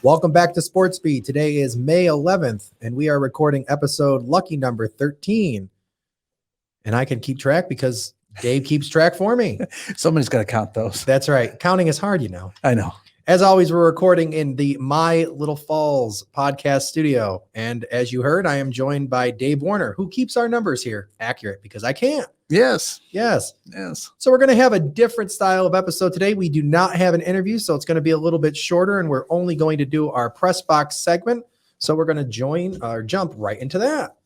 Welcome back to Sportsbeat. Today is May 11th, and we are recording episode lucky number 13. And I can keep track because Dave keeps track for me. Somebody's got to count those. That's right. Counting is hard, you know. I know. As always, we're recording in the My Little Falls podcast studio. And as you heard, I am joined by Dave Warner, who keeps our numbers here accurate because I can't. Yes. So we're going to have a different style of episode today. We do not have an interview, so it's going to be a little bit shorter, and we're only going to do our press box segment. So we're going to jump right into that.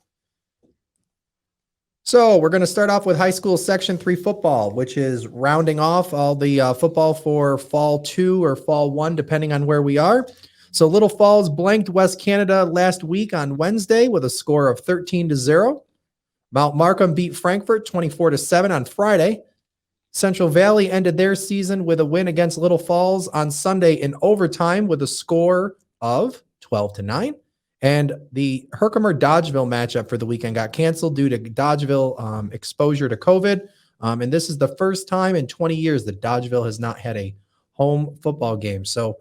So we're going to start off with high school Section 3 football, which is rounding off all the football for Fall 2 or Fall 1, depending on where we are. So Little Falls blanked West Canada last week on Wednesday with a score of 13-0. Mount Markham beat Frankfort 24-7 on Friday. Central Valley ended their season with a win against Little Falls on Sunday in overtime with a score of 12-9. And the Herkimer Dodgeville matchup for the weekend got canceled due to Dodgeville exposure to COVID. And this is the first time in 20 years that Dodgeville has not had a home football game. So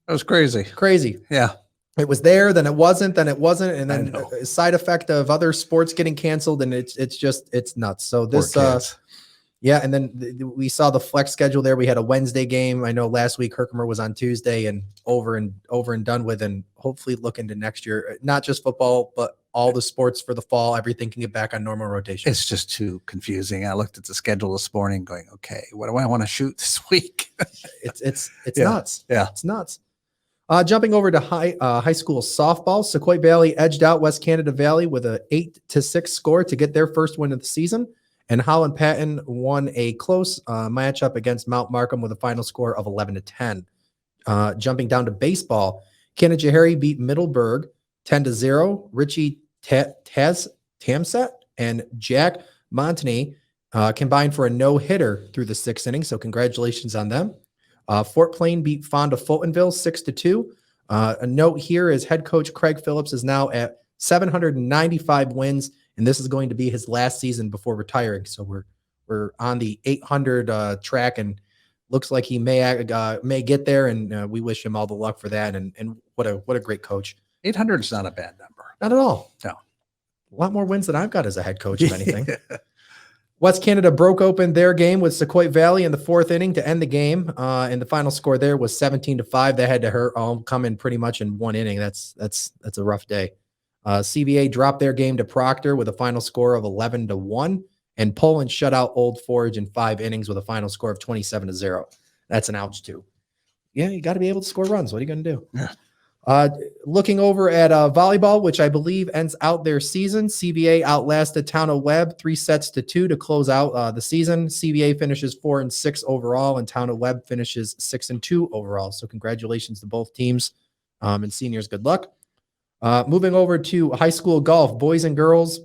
that was crazy. Yeah. It was there, then it wasn't, and then a side effect of other sports getting canceled, and it's nuts. So this, and then we saw the flex schedule there. We had a Wednesday game. I know last week Herkimer was on Tuesday, and over and done with, and hopefully look into next year, not just football, but all the sports for the fall. Everything can get back on normal rotation. It's just too confusing. I looked at the schedule this morning, going, okay, what do I want to shoot this week? It's nuts. Yeah, it's nuts. Jumping over to high school softball, Sequoia Valley edged out West Canada Valley with an 8-6 score to get their first win of the season. And Holland Patton won a close matchup against Mount Markham with a final score of 11-10. Jumping down to baseball, Canajoharie beat Middleburg 10-0. Richie Tamset and Jack Montany combined for a no-hitter through the sixth inning. So congratulations on them. Fort Plain beat Fonda Fultonville 6-2. A note here is head coach Craig Phillips is now at 795 wins, and this is going to be his last season before retiring. So we're on the 800 track, and looks like he may get there, and we wish him all the luck for that. And what a great coach. 800 is not a bad number. Not at all. No. A lot more wins than I've got as a head coach, if anything. West Canada broke open their game with Sequoia Valley in the fourth inning to end the game. And the final score there was 17-5. They had to come in pretty much in one inning. That's a rough day. CVA dropped their game to Proctor with a final score of 11-1. And Poland shut out Old Forge in 5 innings with a final score of 27-0. That's an ouch too. Yeah, you got to be able to score runs. What are you going to do? Yeah. Looking over at volleyball, which I believe ends out their season. CVA outlasted Town of Webb 3-2 to close out the season. CVA finishes 4-6 overall, and Town of Webb finishes 6-2 overall. So congratulations to both teams, and seniors, good luck. Moving over to high school golf, boys and girls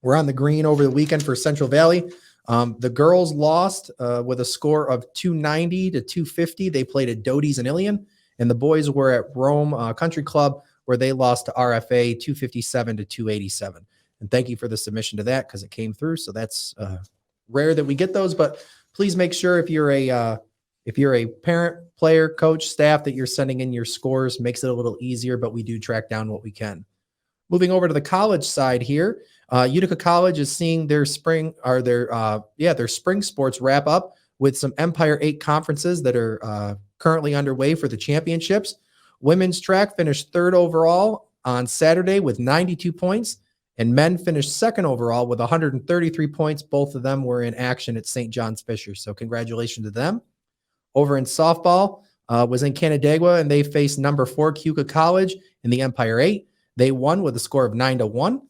were on the green over the weekend for Central Valley. The girls lost with a score of 290-250. They played at Doty's and Ilion. And the boys were at Rome Country Club, where they lost to RFA 257-287. And thank you for the submission to that, because it came through. So that's rare that we get those. But please make sure if you're a parent, player, coach, staff, that you're sending in your scores. Makes it a little easier, but we do track down what we can. Moving over to the college side here, Utica College is seeing their spring sports wrap up with some Empire 8 conferences that are currently underway for the championships. Women's track finished 3rd overall on Saturday with 92 points, and men finished 2nd overall with 133 points. Both of them were in action at St. John's Fisher, so congratulations to them. Over in softball was in Canandaigua, and they faced number 4 Utica College in the Empire 8. They won with a score of 9-1.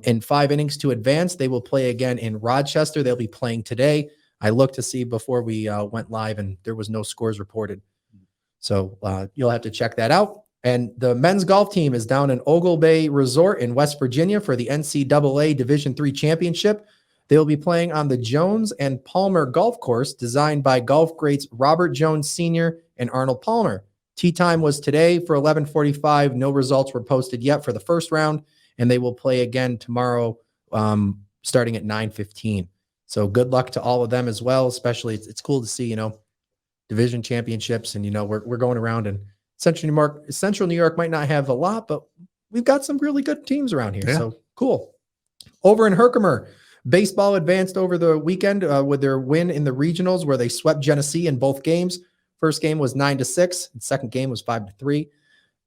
In 5 innings to advance, they will play again in Rochester. They'll be playing today. I looked to see before we went live, and there was no scores reported. So you'll have to check that out. And the men's golf team is down in Ogle Bay Resort in West Virginia for the NCAA Division III Championship. They will be playing on the Jones and Palmer Golf Course, designed by golf greats Robert Jones Sr. and Arnold Palmer. Tee time was today for 11:45. No results were posted yet for the first round, and they will play again tomorrow starting at 9:15. So good luck to all of them as well. Especially it's cool to see, division championships, and we're going around and Central New York might not have a lot, but we've got some really good teams around here. Yeah. So cool. Over in Herkimer, baseball advanced over the weekend with their win in the regionals where they swept Genesee in both games. First game was 9-6. The second game was 5-3.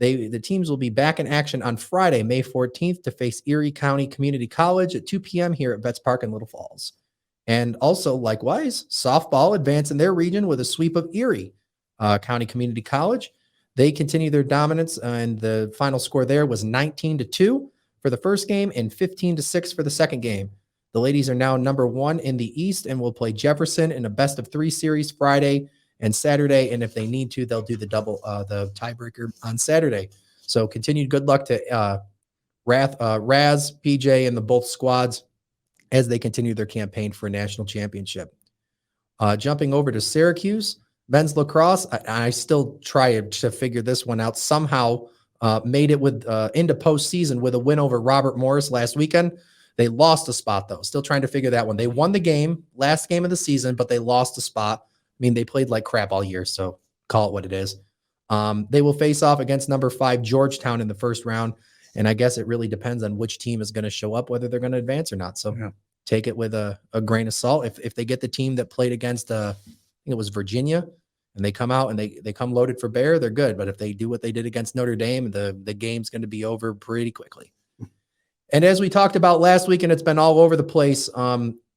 The teams will be back in action on Friday, May 14th, to face Erie County Community College at 2 p.m. here at Betts Park in Little Falls. And also, likewise, softball advanced in their region with a sweep of Erie County Community College. They continue their dominance, and the final score there was 19-2 for the first game and 15-6 for the second game. The ladies are now number 1 in the East and will play Jefferson in a best-of-3 series Friday and Saturday, and if they need to, they'll do the tiebreaker on Saturday. So continued good luck to Raz, PJ, and the both squads as they continue their campaign for a national championship. Jumping over to Syracuse, men's lacrosse, I still try to figure this one out. Somehow made it into postseason with a win over Robert Morris last weekend. They lost a spot, though. Still trying to figure that one. They won the game, last game of the season, but they lost a spot. I mean, they played like crap all year, so call it what it is. They will face off against number 5 Georgetown in the first round, and I guess it really depends on which team is going to show up, whether they're going to advance or not. So take it with a grain of salt. If they get the team that played against, I think it was Virginia, and they come out and they come loaded for bear, they're good. But if they do what they did against Notre Dame, the game's going to be over pretty quickly. And as we talked about last week, and it's been all over the place,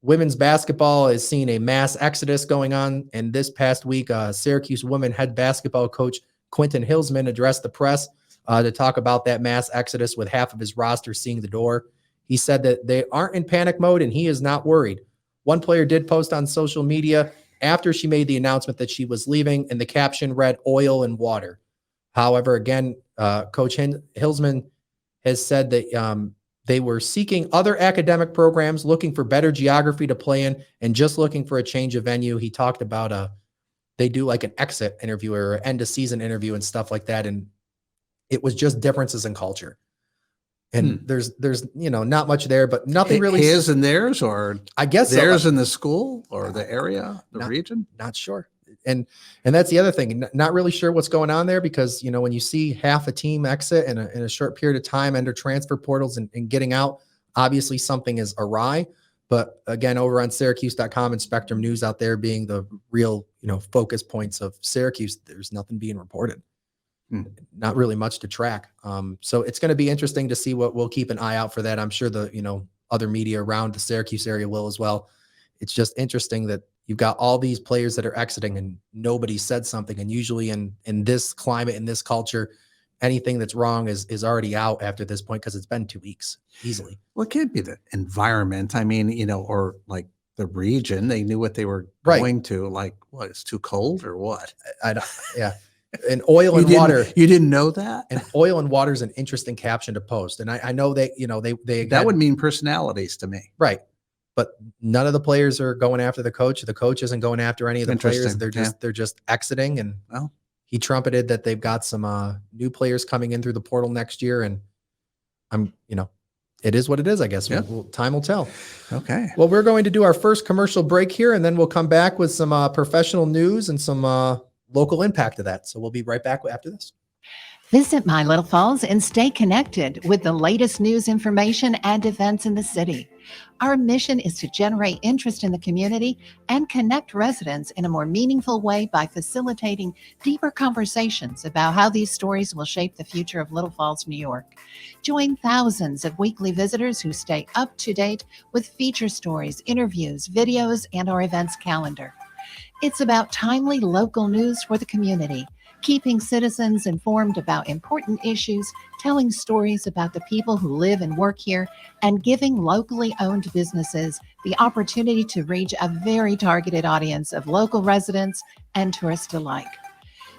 women's basketball is seeing a mass exodus going on. And this past week, Syracuse women head basketball coach Quentin Hilsman addressed the press to talk about that mass exodus with half of his roster seeing the door. He said that they aren't in panic mode and he is not worried. One player did post on social media after she made the announcement that she was leaving, and the caption read "oil and water." However, again, Coach Hilsman has said that they were seeking other academic programs, looking for better geography to play in, and just looking for a change of venue. He talked about they do like an exit interview or end of season interview and stuff like that, and it was just differences in culture. And there's not much there, but nothing really. His and theirs, or I guess theirs in the school or the area, the region. Not sure. And that's the other thing. Not really sure what's going on there, because when you see half a team exit in a short period of time, enter transfer portals and getting out, obviously something is awry. But again, over on Syracuse.com and Spectrum News out there being the real focus points of Syracuse, there's nothing being reported. Not really much to track. So it's going to be interesting to see what we'll keep an eye out for that. I'm sure the other media around the Syracuse area will as well. It's just interesting that you've got all these players that are exiting and nobody said something. And usually in this climate, in this culture, anything that's wrong is already out after this point, because it's been 2 weeks easily. Well, it can't be the environment. I mean, or like the region. They knew what they were going to. Like, what? It's too cold or what? I don't. Yeah. And oil and water. You didn't know that? And oil and water is an interesting caption to post. And I know that, they that would mean personalities to me. Right. But none of the players are going after the coach. The coach isn't going after any of the players. They're just exiting. And he trumpeted that they've got some new players coming in through the portal next year. And it is what it is, I guess. Time will tell. Okay. Well, we're going to do our first commercial break here, and then we'll come back with some professional news and some local impact of that. So we'll be right back after this. Visit My Little Falls and stay connected with the latest news, information, and events in the city. Our mission is to generate interest in the community and connect residents in a more meaningful way by facilitating deeper conversations about how these stories will shape the future of Little Falls, New York. Join thousands of weekly visitors who stay up to date with feature stories, interviews, videos, and our events calendar. It's about timely local news for the community, keeping citizens informed about important issues, telling stories about the people who live and work here, and giving locally owned businesses the opportunity to reach a very targeted audience of local residents and tourists alike.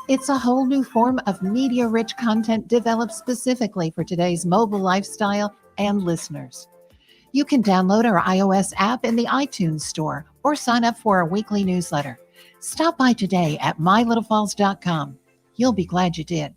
It's a whole new form of media-rich content developed specifically for today's mobile lifestyle and listeners. You can download our iOS app in the iTunes store or sign up for our weekly newsletter. Stop by today at mylittlefalls.com. You'll be glad you did.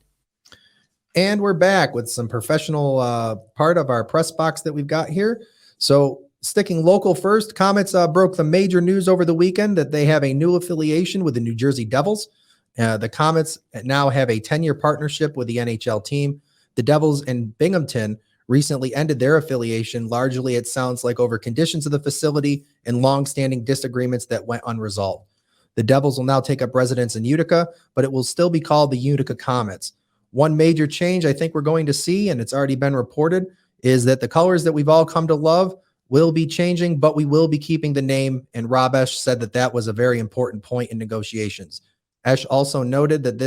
And we're back with some professional part of our press box that we've got here. So sticking local first, Comets broke the major news over the weekend that they have a new affiliation with the New Jersey Devils. The Comets now have a 10-year partnership with the NHL team. The Devils and Binghamton recently ended their affiliation. Largely, it sounds like over conditions of the facility and long-standing disagreements that went unresolved. The Devils will now take up residence in Utica, but it will still be called the Utica Comets. One major change I think we're going to see, and it's already been reported, is that the colors that we've all come to love will be changing, but we will be keeping the name. And Rob Esch said that that was a very important point in negotiations. Esch also noted that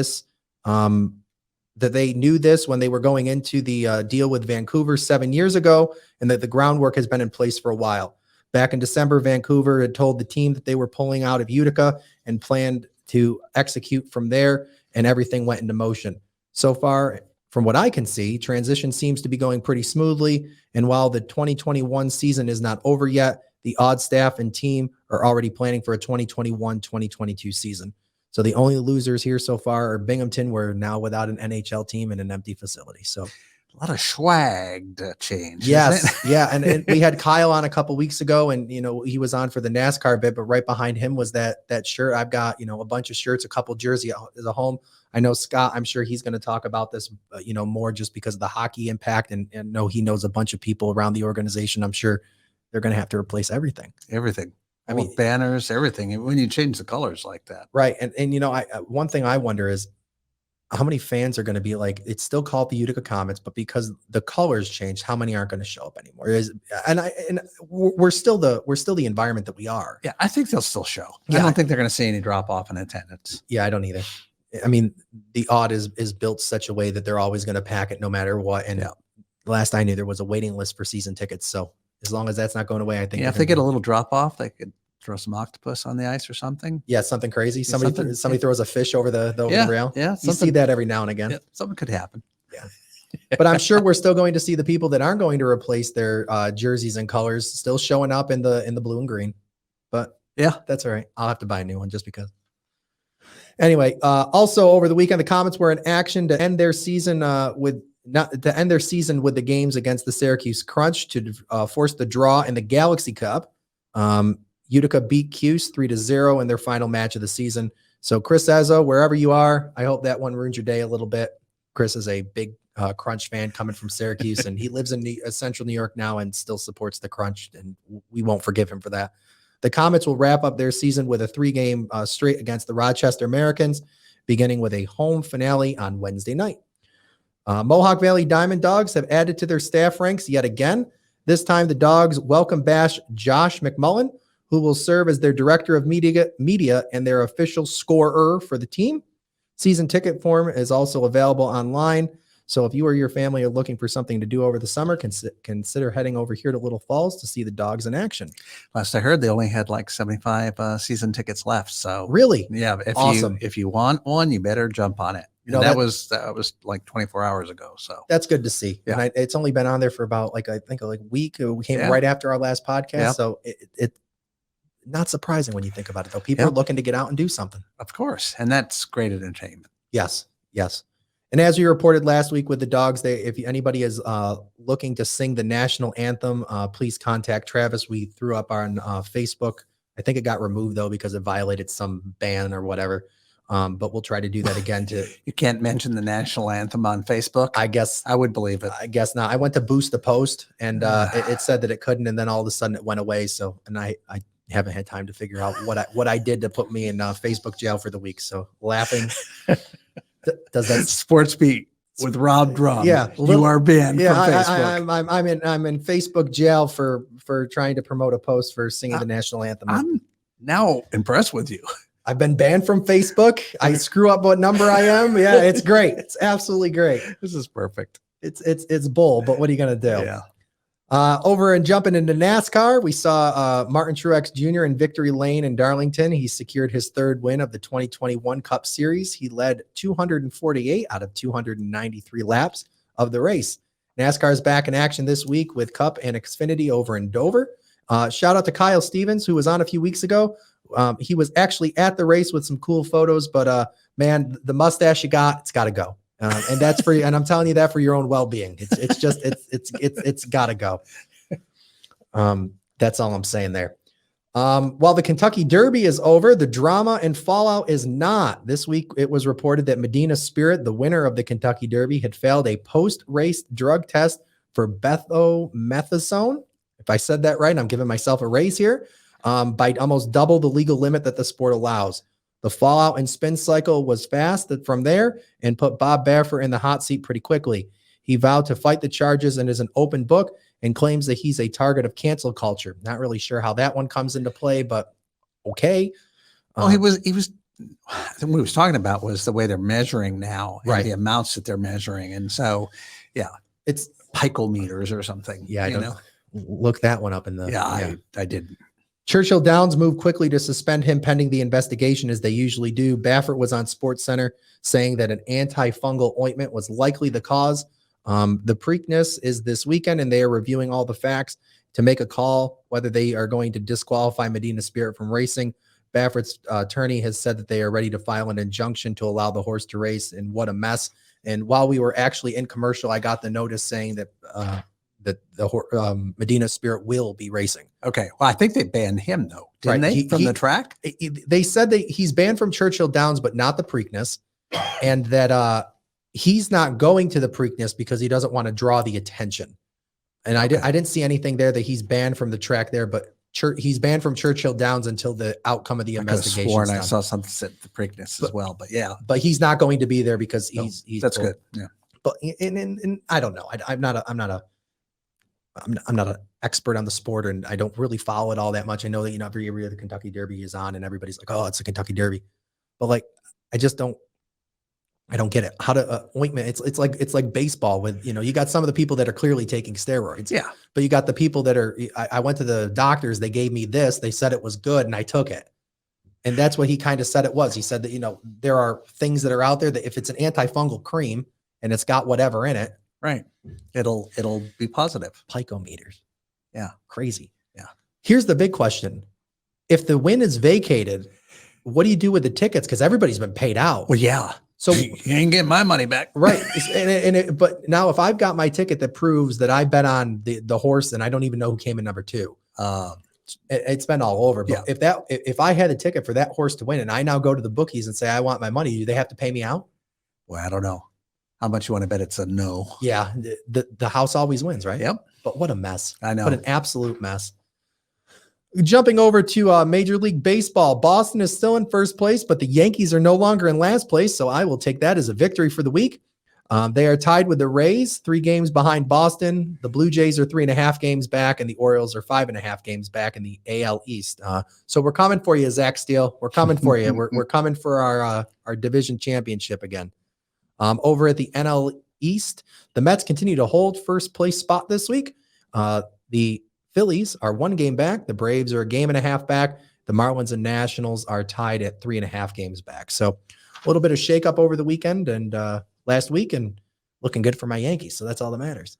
that they knew this when they were going into the deal with Vancouver 7 years ago, and that the groundwork has been in place for a while. Back in December, Vancouver had told the team that they were pulling out of Utica and planned to execute from there, and everything went into motion. So far, from what I can see, transition seems to be going pretty smoothly, and while the 2021 season is not over yet, the odd staff and team are already planning for a 2021-2022 season. So the only losers here so far are Binghamton. We're now without an NHL team and an empty facility. So a lot of swag to change. Yes. Yeah. And we had Kyle on a couple weeks ago, and, he was on for the NASCAR bit, but right behind him was that shirt. I've got, a bunch of shirts, a couple jerseys at home. I know Scott, I'm sure he's going to talk about this, more just because of the hockey impact, and know he knows a bunch of people around the organization. I'm sure they're going to have to replace everything. I mean, banners, everything. When you change the colors like that. Right. And one thing I wonder is how many fans are going to be like, it's still called the Utica Comets, but because the colors changed, how many aren't going to show up anymore? We're still the environment that we are. Yeah, I think they'll still show. Yeah. I don't think they're going to see any drop off in attendance. Yeah, I don't either. I mean, the odd is built such a way that they're always going to pack it no matter what. And last I knew, there was a waiting list for season tickets. So as long as that's not going away, I think. Yeah, if they get a little drop off, they could throw some octopus on the ice or something. Yeah, something crazy. Somebody throws a fish over the rail. Yeah, you see that every now and again. Yeah, something could happen. Yeah, but I'm sure we're still going to see the people that aren't going to replace their jerseys and colors still showing up in the blue and green. But yeah, that's all right. I'll have to buy a new one just because. Anyway, also over the weekend, the Comets were in action to end their season with the games against the Syracuse Crunch to force the draw in the Galaxy Cup. Utica beat Cuse 3-0 in their final match of the season. So Chris Ezzo, wherever you are, I hope that one ruins your day a little bit. Chris is a big Crunch fan coming from Syracuse, and he lives in central New York now and still supports the Crunch, and we won't forgive him for that. The Comets will wrap up their season with a 3-game straight against the Rochester Americans, beginning with a home finale on Wednesday night. Mohawk Valley Diamond Dogs have added to their staff ranks yet again. This time, the Dogs welcome bash Josh McMullen, who will serve as their director of media and their official scorer for the team. Season ticket form is also available online. So if you or your family are looking for something to do over the summer, consider heading over here to Little Falls to see the Dogs in action. Last I heard, they only had like 75 season tickets left. So really, yeah, awesome. If you want one, you better jump on it. That was like 24 hours ago. So that's good to see. Yeah. And it's only been on there for about I think a week. We came right after our last podcast. Yeah. So it not surprising when you think about it, though. People are looking to get out and do something. Of course. And that's great entertainment. Yes. And as we reported last week with the Dogs, if anybody is looking to sing the national anthem, please contact Travis. We threw up on Facebook. I think it got removed, though, because it violated some ban or whatever. But we'll try to do that again. You can't mention the national anthem on Facebook? I guess. I would believe it. I guess not. I went to boost the post, and it said that it couldn't, and then all of a sudden it went away. So, and I haven't had time to figure out what I did to put me in Facebook jail for the week. So laughing. Does that Sportsbeat with Rob Drumm? Yeah, you are banned from Facebook. I'm in Facebook jail for trying to promote a post for singing the national anthem. I'm now impressed with you. I've been banned from Facebook. I screw up what number I am. Yeah, it's great. It's absolutely great. This is perfect. It's bull, but what are you gonna do? Yeah. Over and jumping into NASCAR, we saw Martin Truex Jr. in victory lane in Darlington. He secured his third win of the 2021 Cup Series. He led 248 out of 293 laps of the race. NASCAR is back in action this week with Cup and Xfinity over in Dover. Shout out to Kyle Stevens, who was on a few weeks ago. He was actually at the race with some cool photos, but man, the mustache you got, it's got to go. And that's for you. And I'm telling you that for your own well-being. It's got to go. That's all I'm saying there. While the Kentucky Derby is over, the drama and fallout is not. This week, it was reported that Melina Spirit, the winner of the Kentucky Derby, had failed a post-race drug test for bethomethasone. If I said that right, I'm giving myself a raise here, by almost double the legal limit that the sport allows. The fallout and spin cycle was fast from there and put Bob Baffert in the hot seat pretty quickly. He vowed to fight the charges and is an open book and claims that he's a target of cancel culture. Not really sure how that one comes into play, but okay. Well, he was, what he was talking about was the way they're measuring now, and Right. the amounts that they're measuring. And so, yeah, it's picometers or something. Yeah, I don't look that one up in the. I did. Churchill Downs moved quickly to suspend him pending the investigation, as they usually do. Baffert was on SportsCenter saying that an antifungal ointment was likely the cause. The Preakness is this weekend, and they are reviewing all the facts to make a call whether they are going to disqualify Melina Spirit from racing. Baffert's attorney has said that they are ready to file an injunction to allow the horse to race, and what a mess. And while we were actually in commercial, I got the notice saying that the Melina Spirit will be racing. Okay. Well, I think they banned him, though, didn't they, from the track? They said that he's banned from Churchill Downs, but not the Preakness, and that he's not going to the Preakness because he doesn't want to draw the attention. And I didn't see anything there that he's banned from the track there, but he's banned from Churchill Downs until the outcome of the investigation. Sworn I saw something at the Preakness as well, but yeah. But he's not going to be there because he's that's good. Yeah. But and I don't know. I'm not an expert on the sport, and I don't really follow it all that much. I know that every year the Kentucky Derby is on, and everybody's like, "Oh, it's the Kentucky Derby," but like, I don't get it. How to ointment? It's like baseball with you got some of the people that are clearly taking steroids. Yeah, but you got the people that are. I went to the doctors. They gave me this. They said it was good, and I took it. And that's what he kind of said it was. He said that there are things that are out there that if it's an antifungal cream and it's got whatever in it, right, it'll be positive. Picometers. Yeah, crazy. Yeah. Here's the big question: if the win is vacated, what do you do with the tickets? Because everybody's been paid out. Well, yeah. So you ain't getting my money back. Right. But now if I've got my ticket that proves that I bet on the horse and I don't even know who came in number 2, it's been all over. But if I had a ticket for that horse to win and I now go to the bookies and say, I want my money, do they have to pay me out? Well, I don't know how much you want to bet. It's a no. Yeah. The house always wins, right? Yep. But what a mess. I know. What an absolute mess. Jumping over to Major League Baseball, Boston is still in first place, but the Yankees are no longer in last place, so I will take that as a victory for the week. They are tied with the Rays, 3 games behind Boston. The Blue Jays are 3.5 games back, and the Orioles are 5.5 games back in the AL East. So we're coming for you, Zach Steele. We're coming for you. We're coming for our division championship again. Over at the NL East, the Mets continue to hold first place spot this week. The Phillies are 1 game back. The Braves are 1.5 games back. The Marlins and Nationals are tied at 3.5 games back. So a little bit of shakeup over the weekend and last week, and looking good for my Yankees. So that's all that matters.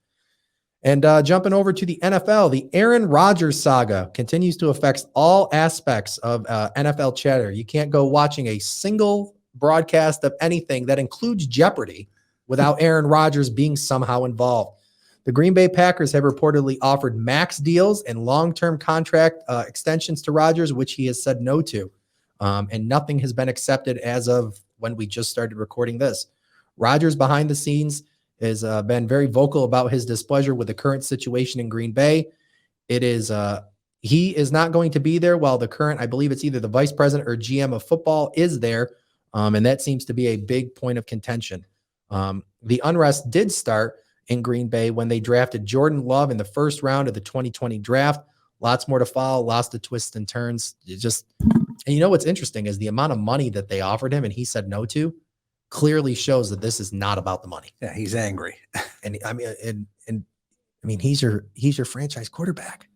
And jumping over to the NFL, the Aaron Rodgers saga continues to affect all aspects of NFL chatter. You can't go watching a single broadcast of anything that includes Jeopardy without Aaron Rodgers being somehow involved. The Green Bay Packers have reportedly offered max deals and long-term contract extensions to Rodgers, which he has said no to. And nothing has been accepted as of when we just started recording this. Rodgers behind the scenes has been very vocal about his displeasure with the current situation in Green Bay. He is not going to be there while the current, I believe it's either the vice president or GM of football is there. And that seems to be a big point of contention. The unrest did start in Green Bay when they drafted Jordan Love in the first round of the 2020 draft. Lots more to follow, lots of twists and turns. And what's interesting is the amount of money that they offered him and he said no to clearly shows that this is not about the money. Yeah, he's angry. And he's your franchise quarterback.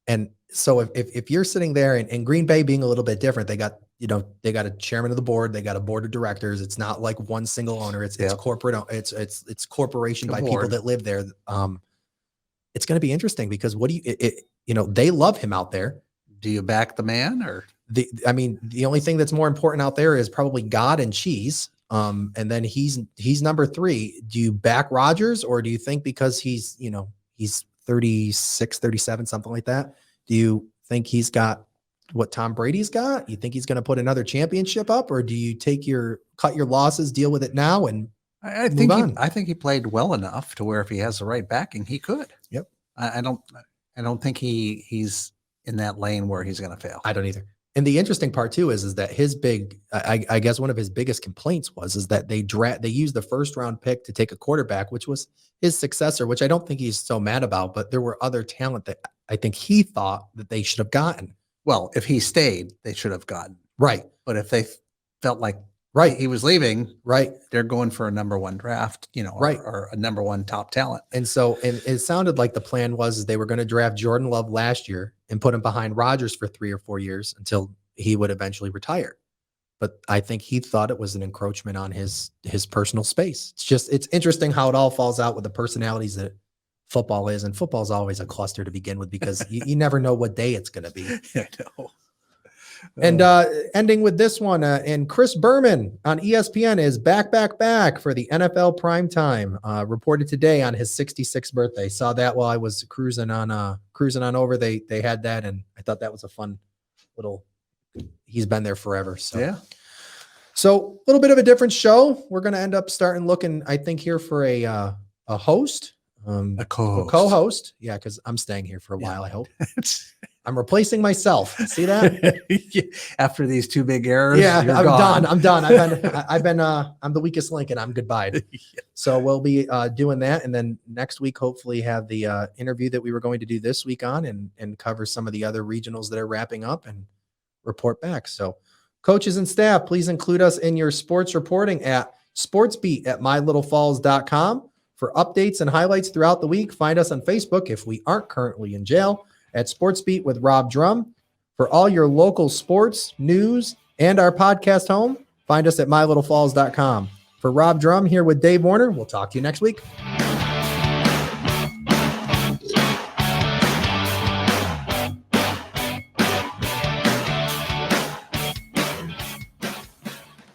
And so if you're sitting there and Green Bay being a little bit different, they got a chairman of the board, they got a board of directors. It's not like one single owner. It's corporate. It's corporation by people that live there. It's going to be interesting because they love him out there. Do you back the man or the only thing that's more important out there is probably God and cheese. And then he's number 3. Do you back Rodgers, or do you think because he's 36, 37, something like that, do you think he's got what Tom Brady's got? You think he's going to put another championship up, or do you cut your losses, deal with it now, and I move on? I think he played well enough to where if he has the right backing, he could. Yep. I don't think he's in that lane where he's going to fail. I don't either. And the interesting part too is that his I guess one of his biggest complaints is that they used the first round pick to take a quarterback, which was his successor, which I don't think he's so mad about, but there were other talent that I think he thought that they should have gotten. Well, if he stayed, they should have gotten. Right. But if they felt like right, he was leaving, right, they're going for a number one draft, right, or a number one top talent. And so it sounded like the plan was they were going to draft Jordan Love last year and put him behind Rodgers for 3 or 4 years until he would eventually retire. But I think he thought it was an encroachment on his personal space. It's interesting how it all falls out with the personalities that football is. And football is always a cluster to begin with, because you never know what day it's going to be. I know. And ending with this one, and Chris Berman on ESPN is back for the NFL primetime. Reported today on his 66th birthday. Saw that while I was cruising on over. They had that, and I thought that was a fun little. He's been there forever. So yeah. So a little bit of a different show. We're going to end up looking, I think, here for a host. A co-host. A co-host. Yeah, because I'm staying here for a while, I hope. I'm replacing myself. See that? After these 2 big errors, yeah, you're I'm gone. done. I'm the weakest link, and I'm goodbye. So we'll be doing that, and then next week hopefully have the interview that we were going to do this week on, and cover some of the other regionals that are wrapping up and report back. So coaches and staff, please include us in your sports reporting at Sportsbeat at mylittlefalls.com for updates and highlights throughout the week. Find us on Facebook if we aren't currently in jail at Sportsbeat with Rob Drumm. For all your local sports, news, and our podcast home, find us at mylittlefalls.com. For Rob Drumm here with Dave Warner, we'll talk to you next week.